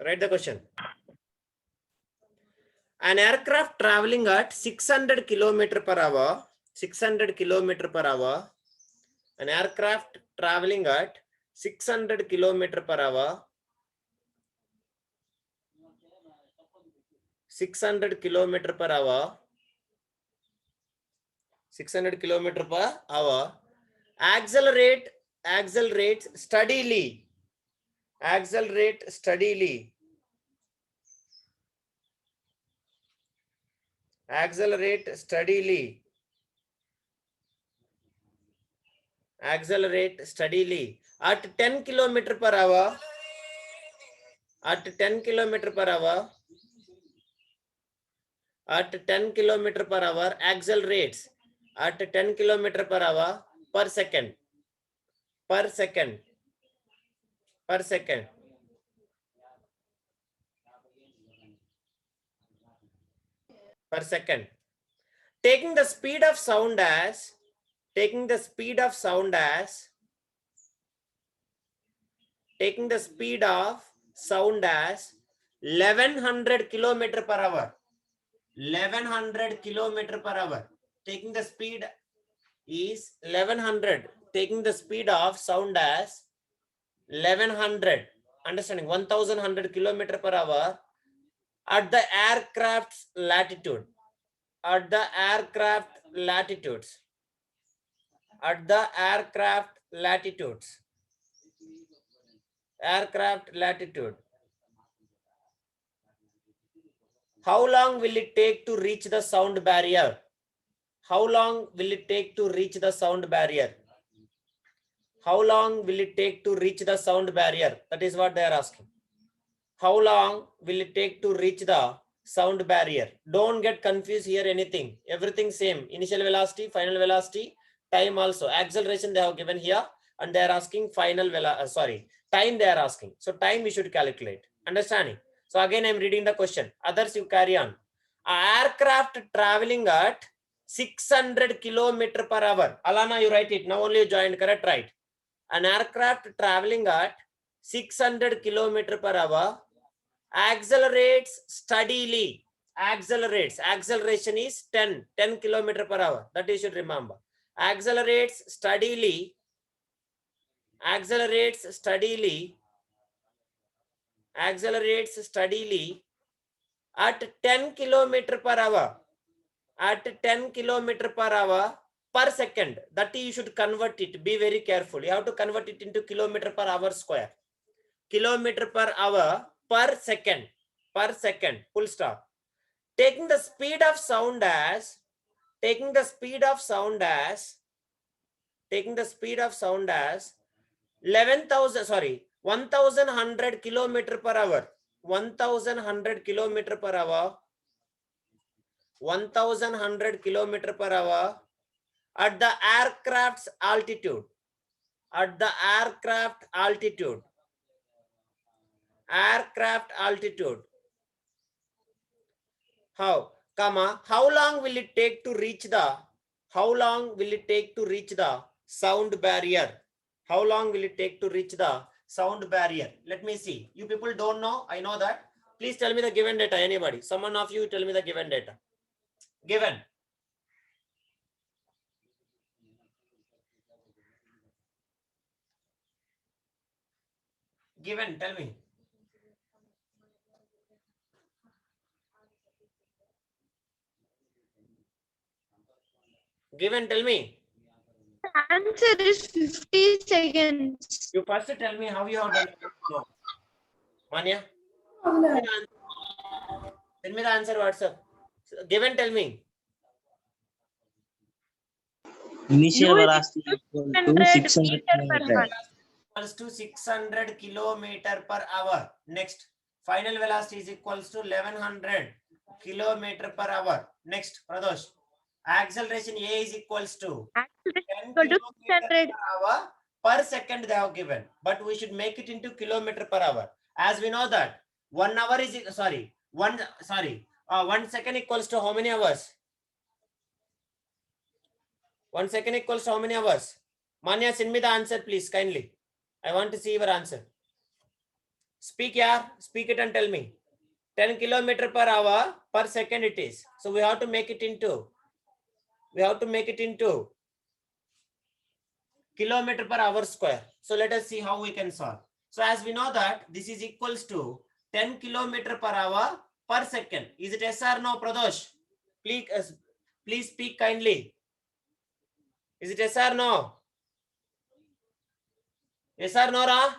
Write the question. An aircraft traveling at 600 km per hour, 600 km per hour, an aircraft traveling at 600 km per hour, 600 km per hour, 600 km per hour, accelerate steadily, accelerate steadily, accelerate steadily, accelerate steadily at 10 km per hour, at 10 km per hour, at 10 km per hour, accelerates at 10 km per hour per second, per second, per second, per second. Taking the speed of sound as, taking the speed of sound as, taking the speed of sound as 1100 km per hour, 1100 km per hour. Taking the speed is 1100. Taking the speed of sound as 1100. Understanding 1100 km per hour at the aircraft's latitude. At the aircraft latitudes. At the aircraft latitudes. Aircraft latitude. How long will it take to reach the sound barrier? How long will it take to reach the sound barrier? How long will it take to reach the sound barrier? That is what they are asking. How long will it take to reach the sound barrier? Don't get confused here anything. Everything same. Initial velocity, final velocity, time also. Acceleration they have given here and they are asking final time they are asking. So time we should calculate. Understanding? So again I am reading the question. Others you carry on. An aircraft traveling at 600 km per hour. Alana, you write it. Now only you joined. Correct, right? An aircraft traveling at 600 km per hour accelerates steadily. Accelerates. Acceleration is 10 km per hour. That you should remember. Accelerates steadily. Accelerates steadily. Accelerates steadily at 10 km per hour. At 10 km per hour per second. That you should convert it. Be very careful. You have to convert it into kilometer per hour square. Kilometer per hour per second. Per second. Full stop. Taking the speed of sound as, taking the speed of sound as, taking the speed of sound as 1100 kilometer per hour. 1100 kilometer per hour. 1100 kilometer per hour at the aircraft's altitude. At the aircraft altitude. Aircraft altitude. How? Comma, how long will it take to reach the, how long will it take to reach the sound barrier? How long will it take to reach the sound barrier? Let me see. You people don't know. I know that. Please tell me the given data. Anybody? Someone of you tell me the given data. Given. Given. Tell me. Given. Tell me. Answer is 50 seconds. You first tell me how you have done it. No. Manya? Tell me the answer WhatsApp. Given. Tell me. Initial U is velocity equal to 600 600 meter per kilometer. hour. Equals to 600 kilometer per hour. Next, final velocity is equals to 1100 kilometer per hour. Next, Pradosh, acceleration A is equals to 10 kilometer per hour per second they have given, but we should make it into kilometer per hour. As we know that 1 hour is 1 second equals to how many hours? 1 second equals to how many hours? Manya, send me the answer, please, kindly. I want to see your answer. Speak, yeah. Speak it and tell me. 10 kilometer per hour per second it is. So we have to make it into. Kilometer per hour square. So let us see how we can solve. So as we know that this is equals to 10 kilometer per hour per second. Is it yes or no, Pradosh? Please speak kindly. Is it yes or no? Yes or no, Ra?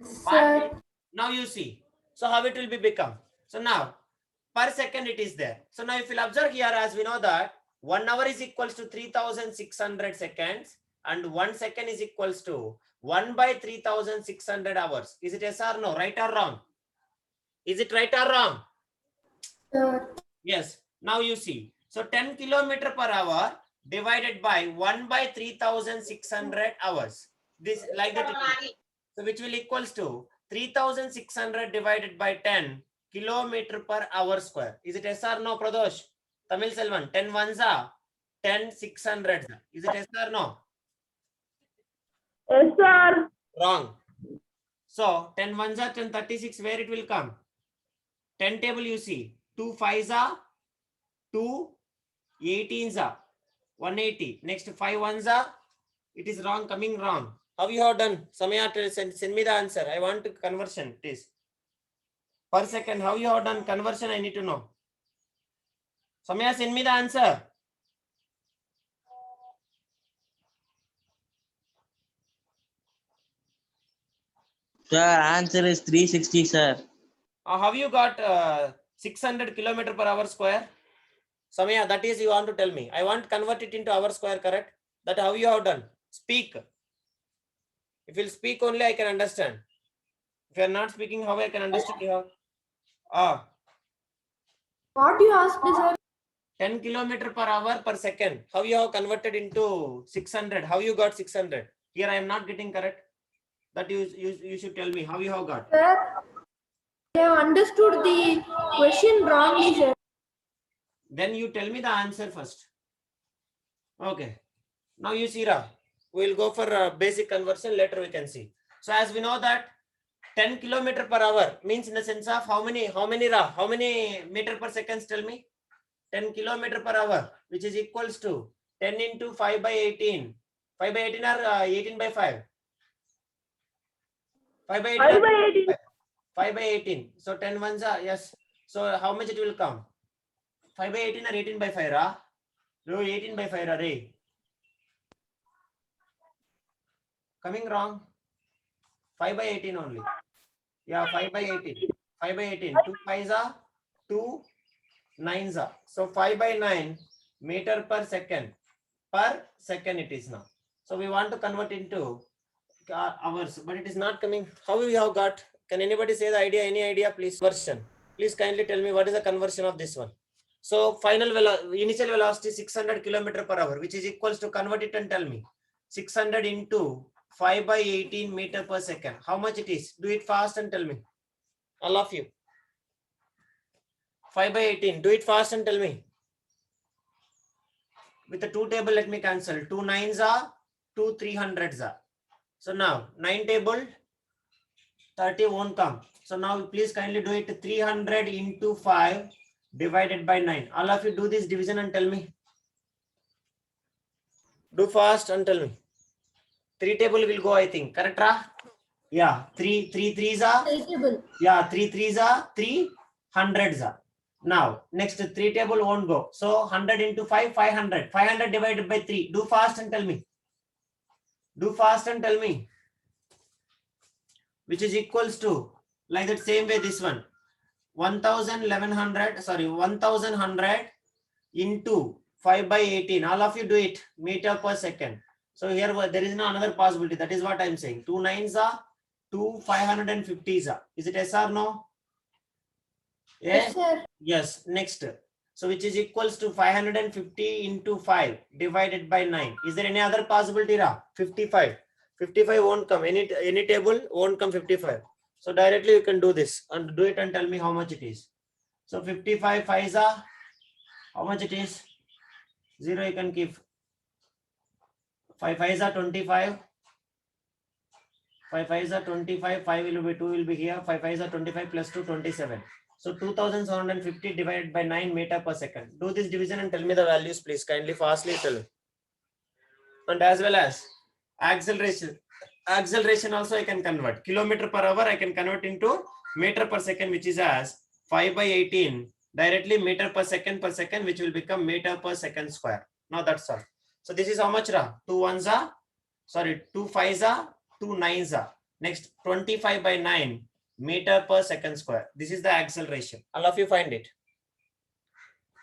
Sir. Now you see. So how it will be become. So now per second it is there. So now if you observe here, as we know that 1 hour is equals to 3600 seconds and 1 second is equals to 1 by 3600 hours. Is it yes or no? Right or wrong? Is it right or wrong? Sir. Yes. Now you see. So 10 kilometer per hour divided by 1 by 3600 hours. This like that. It is. So which will equals to 3600 divided by 10 kilometer per hour square. Is it yes or no, Pradosh? Tamil Selvan, 10 ones are 10 600. Is it yes or no? Yes, sir. Wrong. So 10 ones are 1036. Where it will come? 10 table you see. 2 fives are 2 18s are 180. Next 5 ones are. It is wrong, coming wrong. How you have done? Samaya, send me the answer. I want to conversion, please. Per second, how you have done conversion? I need to know. Samaya, send me the answer. Sir, answer is 360, sir. How you got 600 kilometer per hour square? Samaya, that is you want to tell me. I want to convert it into hour square, correct? That how you have done? Speak. If you speak only, I can understand. If you are not speaking, how I can understand you have? What you asked, sir? 10 kilometer per hour per second. How you have converted into 600? How you got 600? Here I am not getting correct. That you should tell me how you have got. Sir, I have understood the question wrongly, sir. Then you tell me the answer first. Okay. Now you see, Ra. We'll go for basic conversion. Later we can see. So as we know that 10 kilometer per hour means in the sense of how many Ra? How many meter per seconds? Tell me. 10 kilometer per hour, which is equals to 10 into 5 by 18. 5 by 18 or 18 by 5? 5 by 18. 5 by 18. 5 by 18. So 10 ones are, yes. So how much it will come? 5 by 18 or 18 by 5, Ra? No, 18 by 5, Ra. Coming wrong. 5 by 18 only. Yeah, 5 by 18. 5 by 18. 2 5s are 2 9s are. So 5 by 9 meter per second. Per second it is now. So we want to convert into hours, but it is not coming. How we have got? Can anybody say the idea? Any idea, please? Conversion. Please kindly tell me what is the conversion of this one. So final initial velocity 600 kilometer per hour, which is equals to, convert it and tell me. 600 into 5 by 18 meter per second. How much it is? Do it fast and tell me. All of you. 5 by 18. Do it fast and tell me. With the 2 table, let me cancel. 2 9s are, 2 300s are. So now 9 table, 30 won't come. So now please kindly do it. 300 into 5 divided by 9. All of you do this division and tell me. Do fast and tell me. 3 table will go, I think. Correct, Ra? Yeah. 3 3s are. Yeah, 3 3s are, 300s are. Now, next 3 table won't go. So 100 into 5, 500. 500 divided by 3. Do fast and tell me. Do fast and tell me. Which is equals to, like that same way this one. 1100 into 5 by 18. All of you do it. Meter per second. So here there is no another possibility. That is what I am saying. 2 9s are, 2 550s are. Is it yes or no? Yes, sir. yes. Next. So which is equals to 550 into 5 divided by 9. Is there any other possibility, Ra? 55. 55 won't come. Any table won't come 55. So directly you can do this and do it and tell me how much it is. So 55 5s are, how much it is? 0 you can keep. 5 5s are 25. 5 5s are 25, 5 will be 2 will be here, 5 5s are 25 plus 2 27. So 2750 divided by 9 meter per second. Do this division and tell me the values, please. Kindly fastly tell. And as well as acceleration. Acceleration also I can convert. Kilometer per hour I can convert into meter per second, which is as 5 by 18 directly meter per second, which will become meter per second square. Now that's all. So this is how much, Ra? 2 ones are, sorry, 2 fives are, 2 nines are. Next 25 by 9 meter per second square. This is the acceleration. All of you find it.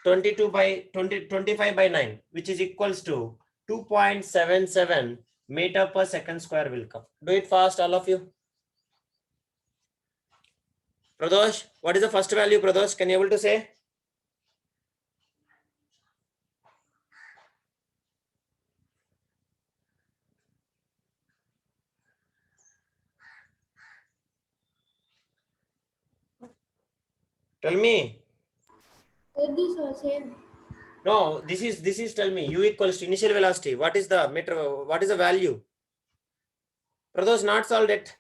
22 by 25 by 9, which is equals to 2.77 meter per second square will come. Do it fast, all of you. Pradosh, what is the first value, Pradosh? Can you able to say? Tell me. These are same. No, this is tell me. U equals to initial velocity. What is the meter? What is the value? Pradosh, not solved it.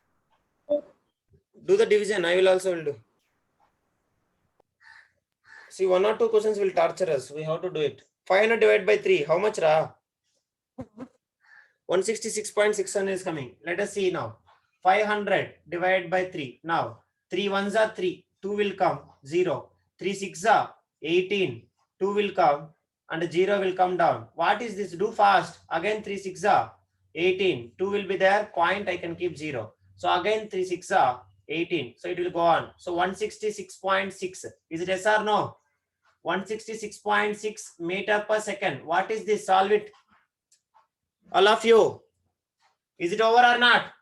Do the division. I will also will do. See, 1 or 2 questions will torture us. We have to do it. 500 divided by 3. How much, Ra? 166.600 is coming. Let us see now. 500 divided by 3. Now, 3 ones are 3. 2 will come. 0. 3 6 are 18. 2 will come. And 0 will come down. What is this? Do fast. Again 3 6 are 18. 2 will be there. Point I can keep 0. So again 3 6 are 18. So it will go on. So 166.6. Is it yes or no? 166.6 meter per second. What is this? Solve it. All of you. Is it over or not?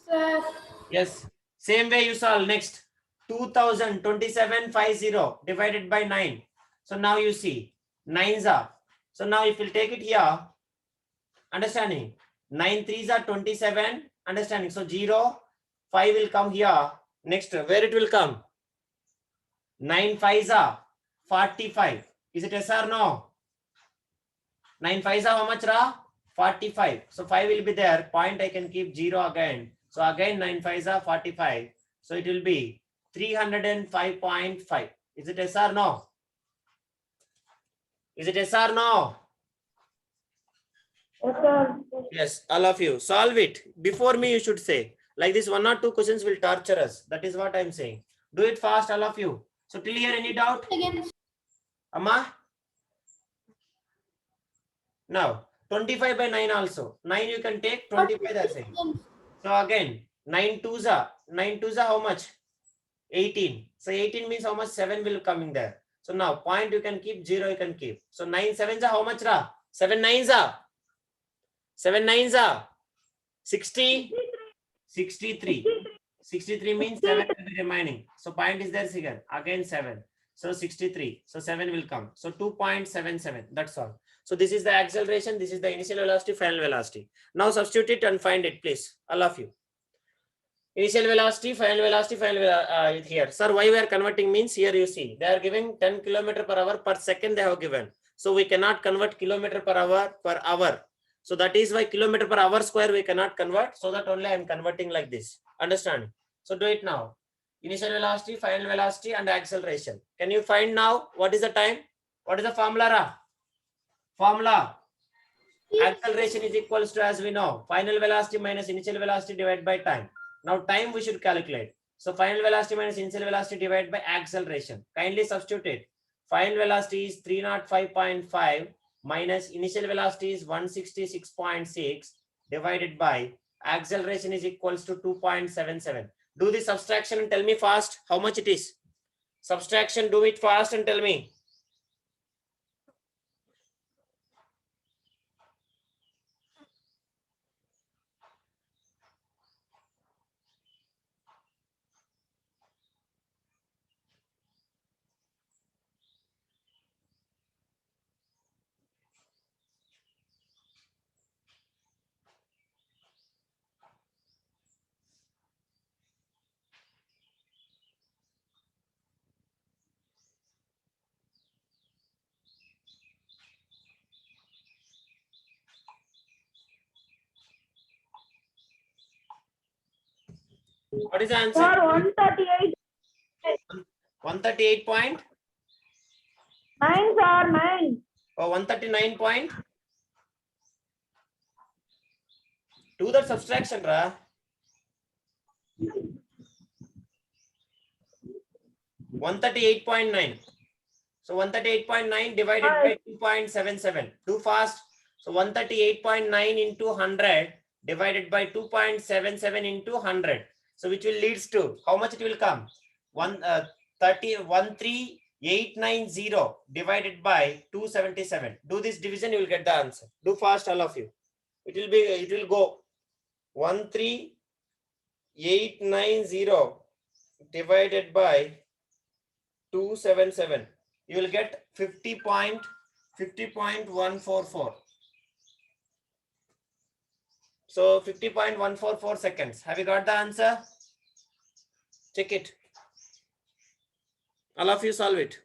Sir, Yes. Same way you solve. Next. 2027.50 divided by 9. So now you see. 9s are. So now if you take it here. Understanding. 9 3s are 27. Understanding. So 0. 5 will come here. Next. Where it will come? 9 5s are 45. Is it yes or no? 9 5s are how much, Ra? 45. So 5 will be there. Point I can keep 0 again. So again 9 5s are 45. So it will be 305.5. Is it yes or no? Is it yes or no? yes, sir. Yes, all of you. Solve it. Before me you should say. Like this 1 or 2 questions will torture us. That is what I am saying. Do it fast, all of you. So till here, any doubt? Again, Amma? Now 25 by 9 also. 9 you can take, 25 they are saying. So again, 9 2s are how much? 18. So 18 means how much? 7 will coming there. So now point you can keep, 0 you can keep. So 9 7s are how much, Ra? 7 9s are 60. 63. 63 means 7 will be remaining. So point is there, figure. Again 7. So 63. So 7 will come. So 2.77. That's all. So this is the acceleration. This is the initial velocity, final velocity. Now substitute it and find it, please. All of you. Initial velocity, final velocity, here. Sir, why we are converting means here you see. They are giving 10 km per hour per second they have given. So we cannot convert kilometer per hour. So that is why kilometer per hour square we cannot convert. So that only I am converting like this. Understand? So do it now. Initial velocity, final velocity and acceleration. Can you find now what is the time? What is the formula, Ra? Formula. Acceleration is equals to, as we know, final velocity minus initial velocity divided by time. Now time we should calculate. So final velocity minus initial velocity divided by acceleration. Kindly substitute it. Final velocity is 305.5 minus initial velocity is 166.6 divided by acceleration is equals to 2.77. Do the subtraction and tell me fast how much it is. Subtraction, do it fast and tell me. What is the answer? Sir, 138. 138.9 9, sir, 9. or 139 point? Do that subtraction, Ra. 138.9. So 138.9 divided by 2.77. Too fast. So 138.9 into 100 divided by 2.77 into 100. So which will leads to how much it will come? 13890 divided by 277. Do this division, you will get the answer. Do fast, all of you. It will go 13890 divided by 277. You will get 50.144. So 50.144 seconds. Have you got the answer? Check it. All of you solve it.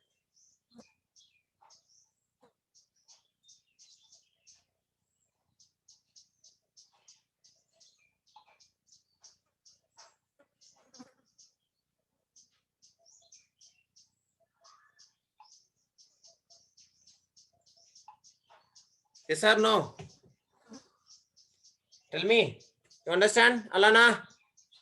Yes or no? Tell me. You understand, Alana?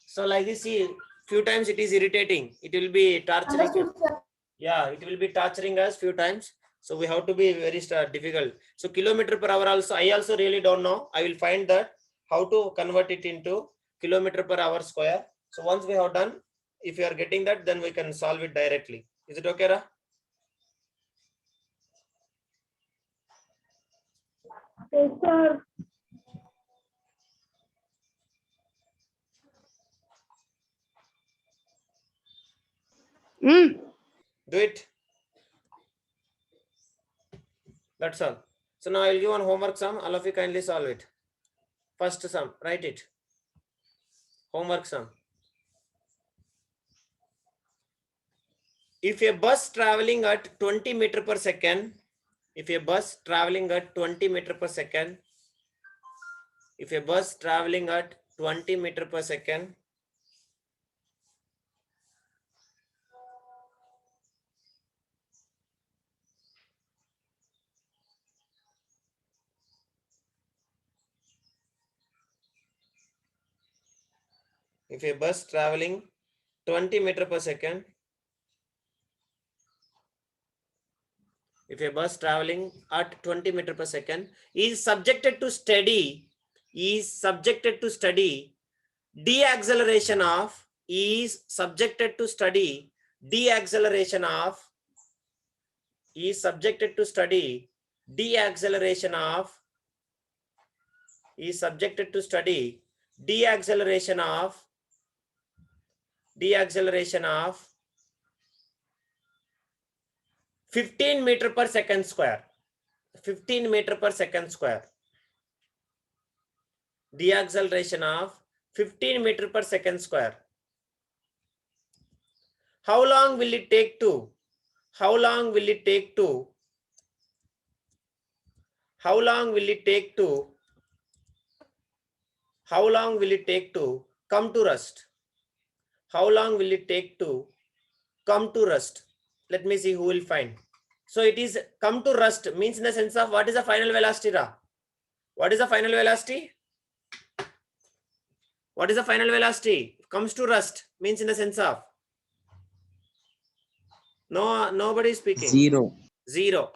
So like this, see, few times it is irritating. It will be torturing. Understood, sir. Yeah, it will be torturing us few times. So we have to be very difficult. So kilometer per hour also, I also really don't know. I will find that how to convert it into kilometer per hour square. So once we have done, if you are getting that, then we can solve it directly. Is it okay, Ra? Yes, sir. Do it. That's all. So now I'll give one homework sum. All of you kindly solve it. First sum, write it. Homework sum. If a bus traveling at 20 meter per second, if a bus traveling at 20 meter per second, if a bus traveling at 20 meter per second, if a bus traveling 20 meter per second, if a bus traveling at 20 meter per second is subjected to steady deceleration of deceleration of 15 meter per second square. 15 meter per second square. Deceleration of 15 meter per second square. How long will it take to come to rest? How long will it take to come to rest? Let me see who will find. So it is come to rest means in the sense of what is the final velocity, Ra? What is the final velocity? What is the final velocity? Comes to rest means in the sense of. No, nobody is speaking. 0. 0.